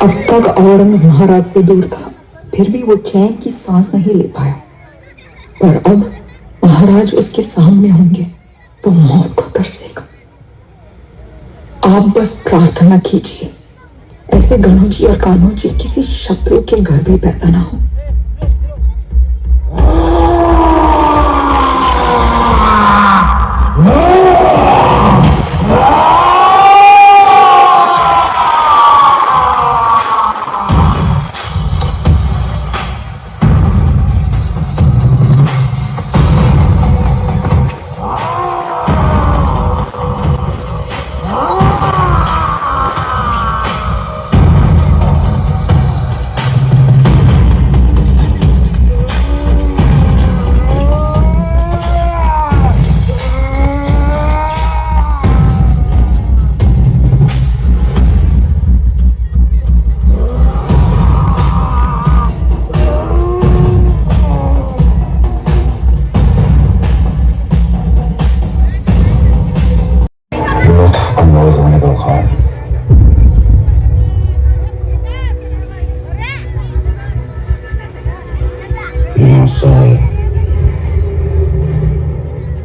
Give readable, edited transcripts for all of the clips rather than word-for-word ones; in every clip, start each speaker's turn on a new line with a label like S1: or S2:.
S1: अब तक औरंग महाराज से दूर था, फिर भी वो चैन की सांस नहीं ले पाया। पर अब महाराज उसके सामने होंगे, वो मौत को तरसेगा। आप बस प्रार्थना कीजिए, ऐसे गणों जी और कान्हों जी किसी शत्रु के घर भी पैदा ना हो।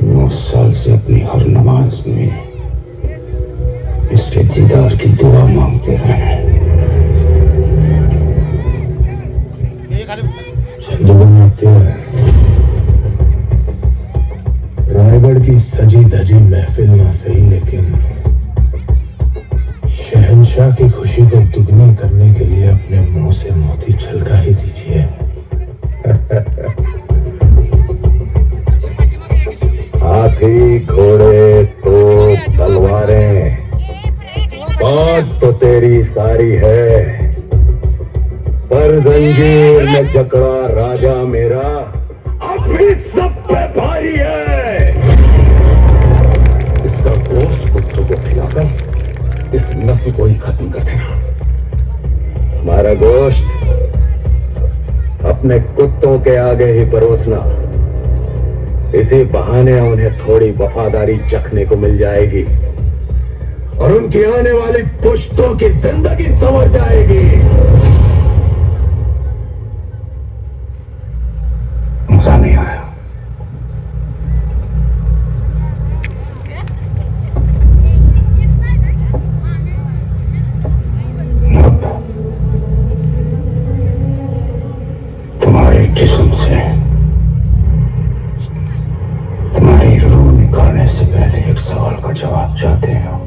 S2: नौ साल से अपनी हर नमाज में इसके दीदार की दुआ मांगते रहे। चंदू बनाते हैं रायगढ़ की सजी धजी महफिल ना सही, लेकिन शहंशाह की खुशी को दुगनी करने के लिए अपने मुंह से मोती छलका ही दीजिए। हाथी घोड़े तो तलवारें, फौज तो तेरी सारी है, पर जंजीर में जकड़ा राजा मेरा अब भी सब पे भारी है। इसका गोश्त कुत्तों को खिलाकर इस नस्ल को ही खत्म कर देना। हमारा गोश्त अपने कुत्तों के आगे ही परोसना, इसी बहाने उन्हें थोड़ी वफादारी चखने को मिल जाएगी और उनकी आने वाली पुश्तों की जिंदगी संवर जाएगी। मजा नहीं आया। तुम्हारे जिस्म से तुम्हारी रूह निकालने से पहले एक सवाल का जवाब चाहते हो।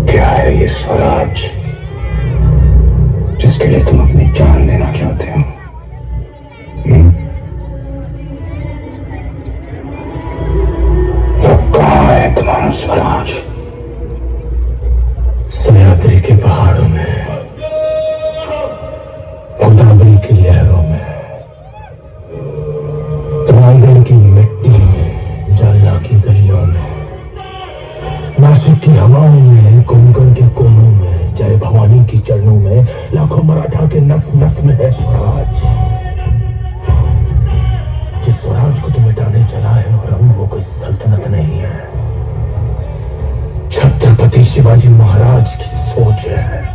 S2: क्या है ये स्वराज जिसके लिए तुम अपनी जान देना चाहते हो? अब कहाँ है तुम्हारा स्वराज? सह्याद्री के पहाड़ों में, गोदावरी की लहरों में, रायगढ़ की मिट्टी में, जालना की गलियों में, नासिक की हवाओं में, कोंकण के कोनों में, जय भवानी की चरणों में, लाखों मराठा के नस नस में है स्वराज। जिस स्वराज को तुम मिटाने चला है औरंग, वो कोई सल्तनत नहीं है, छत्रपति शिवाजी महाराज की सोच है।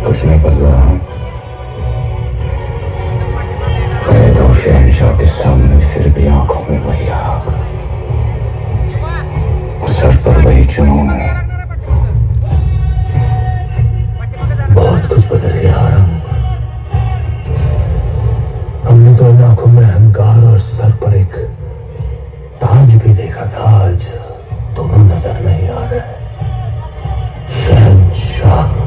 S2: कुछ नहीं बदला। कैद और शहंशाह के सामने फिर भी आंखों में वही आग, सर पर वही जुनून। बहुत कुछ बदल गया औरंग। हमने तो इन आंखों में अहंकार और सर पर एक ताज भी देखा था, आज दोनों नजर नहीं आ रहे। शहंशाह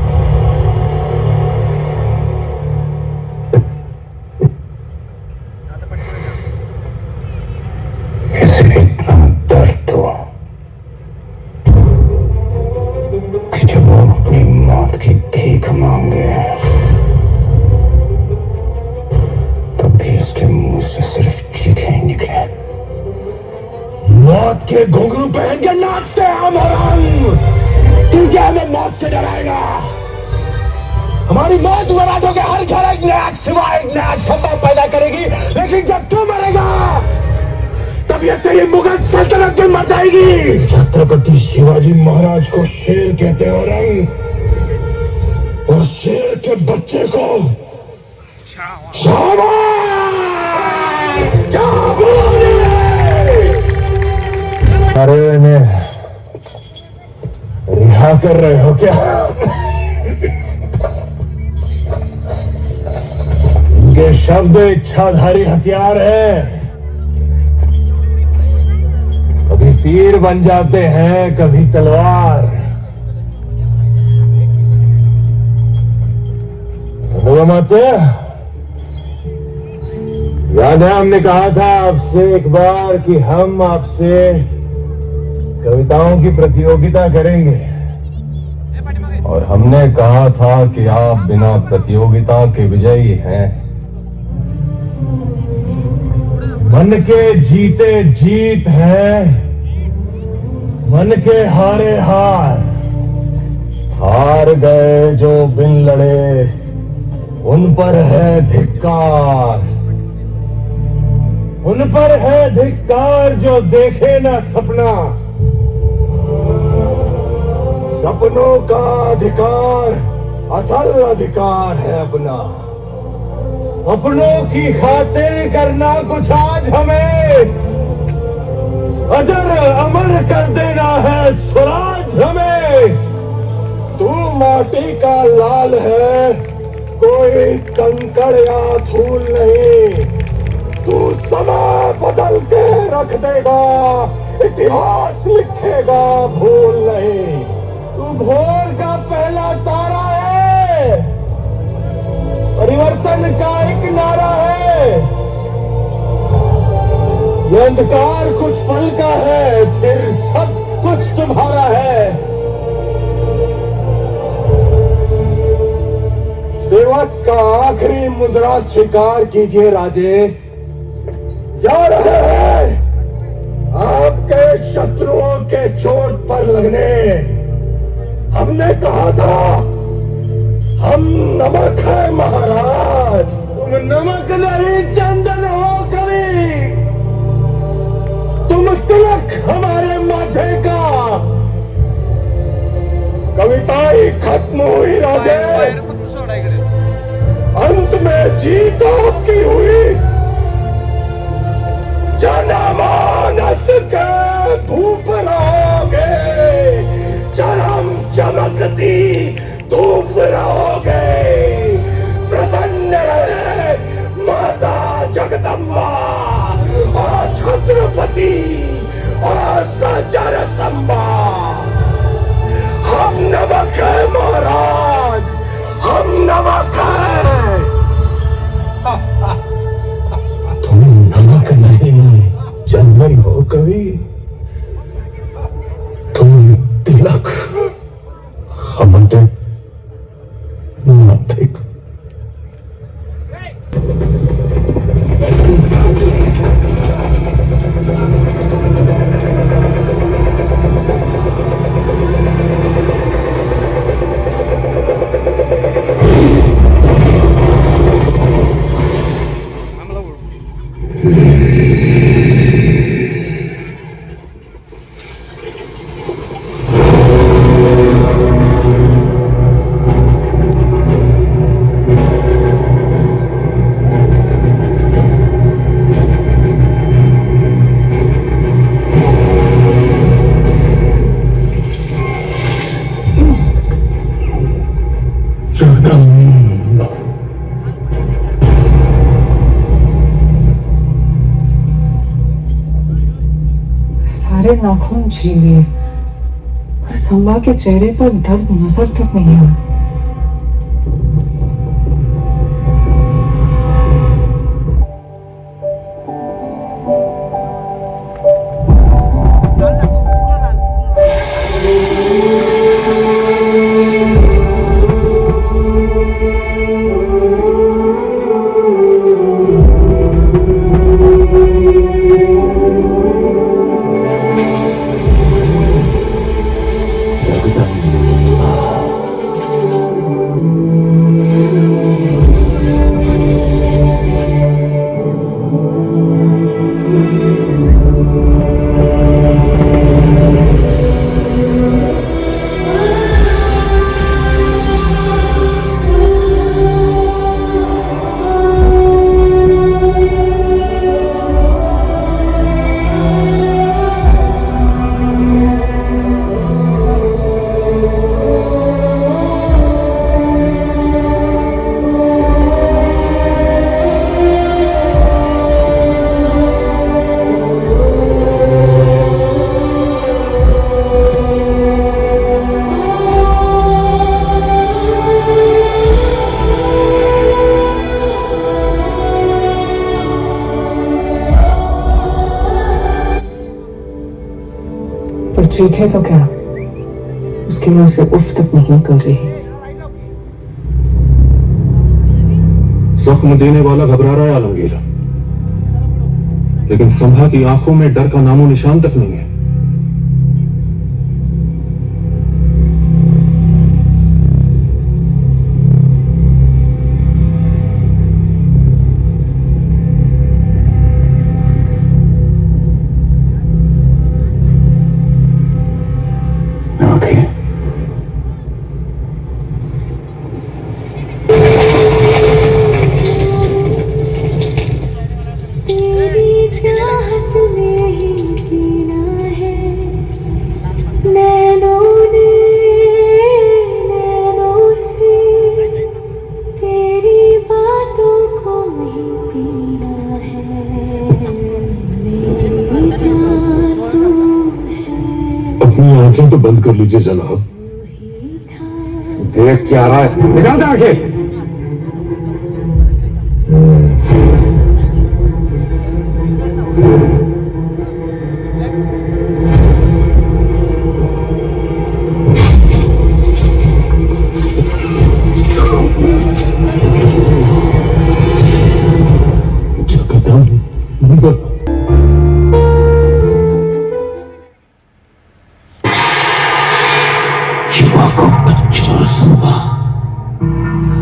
S2: इतना दर्द हो कि जब वो अपनी मौत की भीख मांगे तब भी उसके मुंह से सिर्फ चीखें ही निकले। मौत के घुंघरू पहन के नाचते हैं हम औरंग। तू क्या हमें मौत से डराएगा? हमारी मौत मराठों के हर घर एक नया सिवा, एक नया सत्ता पैदा करेगी। लेकिन जब तू मरेगा तब ये तेरी मुगल सल्तनत भी मर जाएगी। छत्रपति शिवाजी महाराज को शेर कहते हैं औरंग, और शेर के बच्चे को अरे ने रिहा कर रहे हो क्या? इनके शब्द इच्छाधारी हथियार हैं, कभी तीर बन जाते हैं, कभी तलवार। मत याद है हमने कहा था आपसे एक बार कि हम आपसे कविताओं की प्रतियोगिता करेंगे, और हमने कहा था कि आप बिना प्रतियोगिता के विजयी हैं। मन के जीते जीत है, मन के हारे हार। हार गए जो बिन लड़े उन पर है धिक्कार, उन पर है धिक्कार जो देखे ना सपना। सपनों का अधिकार असल अधिकार है अपना। अपनों की खातिर करना कुछ आज हमें, अजर अमर कर देना है स्वराज हमें। तू माटी का लाल है, कोई कंकड़ या धूल नहीं। तू समय बदल के रख देगा, इतिहास लिखेगा भूल नहीं। तू भोर का पहला तारा है, परिवर्तन का एक नारा है। ये अंधकार कुछ पल का है, फिर सब कुछ तुम्हारा है। सेवक का आखिरी मुद्रा स्वीकार कीजिए राजे। जा रहे हैं आपके शत्रुओं के चोट पर लगने। हमने कहा था हम नमक है महाराज। तुम नमक नहीं चंदन हो कवि, तुम तिलक हमारे माथे का। कविताएं खत्म हुई राजे, अंत में जीत आपकी हुई। जनमानस के धूप रहोगे, चरम चमकती धूप रहोगे। प्रसन्न रहे माता जगदम्बा और छत्रपति और सजर संबा। हम नमक है महाराज, हम नमक है। तुम नमक नहीं चंदन हो कवि, तुम तिलक हमारे माथे का।
S1: सारे नाखून छीन लिए, पर संबा के चेहरे पर दर्द नजर तक नहीं आया। ठीक है तो क्या, उसके मुंह से उफ तक नहीं निकल रही।
S3: जख्म देने वाला घबरा रहा है आलमगीर, लेकिन संभा की आंखों में डर का नामो निशान तक नहीं है।
S2: आंखें अपनी आंखें तो बंद कर लीजिए जनाब। देख क्या रहा है, निकाल दे आंखें। शिवा का बच्चा संभा,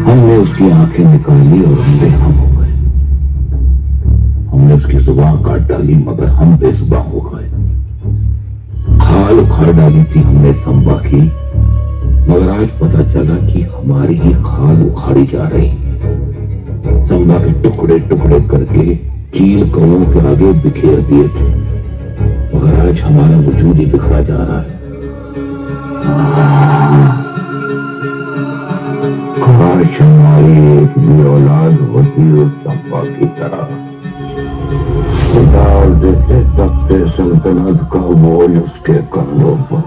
S2: हमने उसकी आंखें निकाली और अंधे हम हो गए। हमने उसकी जुबान काट डाली मगर हम बेजुबान हो गए। खाल उखाड़ डाली थी हमने संभा की, मगर आज पता चला कि हमारी ही खाल उखाड़ी जा रही। संभा के टुकड़े टुकड़े करके कील कौओं के आगे बिखेर दिए थे, मगर आज हमारा वजूद ही बिखरा जा रहा है। काश हमारी एक भी औलाद होती उस संभा की तरह। खुदा देते तख्ते सल्तनत का बोझ उसके कंधों पर।